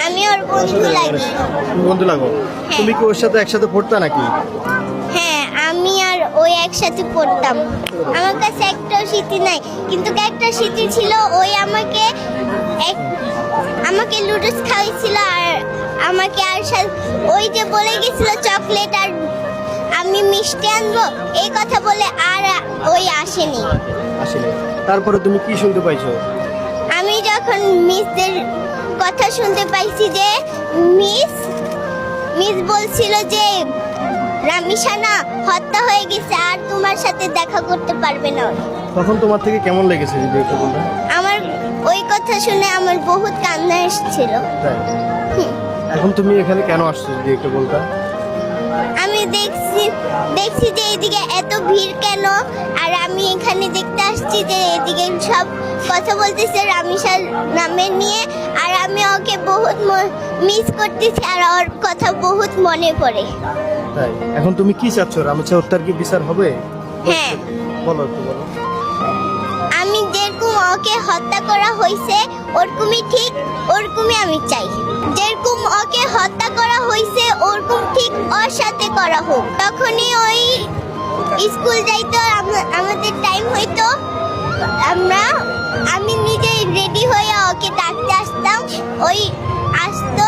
আমি ওর বন্ধু লাগি। বন্ধু লাগো? তুমি কি ওর সাথে একসাথে পড়তা নাকি? হ্যাঁ, আমি আর ওই একসাথে পড়তাম। আমার কাছে একটাও স্মৃতি নাই, কিন্তু একটা স্মৃতি ছিল। ওই আমাকে লুডুস খাওয়াইছিল, আর আমাকে আর ওই যে বলে গেছিল চকলেট আর আমি মিষ্টি আনবো, এই কথা বলে আর ওই আসেনি। আসলে তারপরে তুমি কি শুনতে পাইছো? আমি যখন মিসদের কথা শুনতে পাইছি যে মিস বলছিল যে রামিশানা হত্যা হয়ে গেছে আর তোমার সাথে দেখা করতে পারবে না। তখন তোমার থেকে কেমন লেগেছে যদি একটু বলতে? আমার ওই কথা শুনে আমার বহুত কান্না এসেছিল। তাই? এখন তুমি এখানে কেন আসছো যদি একটু বলতে? আমি দেখছি যে এদিকে এত ভিড় কেন, আর আমি এখানে দেখতে আসছি যে এদিকে সব কথা বলতেছে রামিশার নামে নিয়ে, আর আমি ওকে বহুত মিস করতেছি আর ওর কথা বহুত মনে পড়ে। তাই এখন তুমি কি চাচ্ছ? রামিশা হত্যার কি বিচার হবে? হ্যাঁ, বলো একটু বলো। আমি যেরকম ওকে হত্যা করা হয়েছে ওরকমই ঠিক, ওরকমই আমি চাই। যেরকম ওকে হত্যা করা হয়েছে ওরকম ঠিক ওর সাথে করা হোক। তখনই ওই স্কুল যাইতো, আমাদের টাইম হইতো, আমি নিজে রেডি হয়ে ওকে ডাকতে আসতাম। ওই আসতো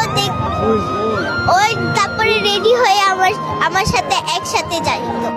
ওই তারপরে রেডি হয়ে আমার সাথে একসাথে যাইতো।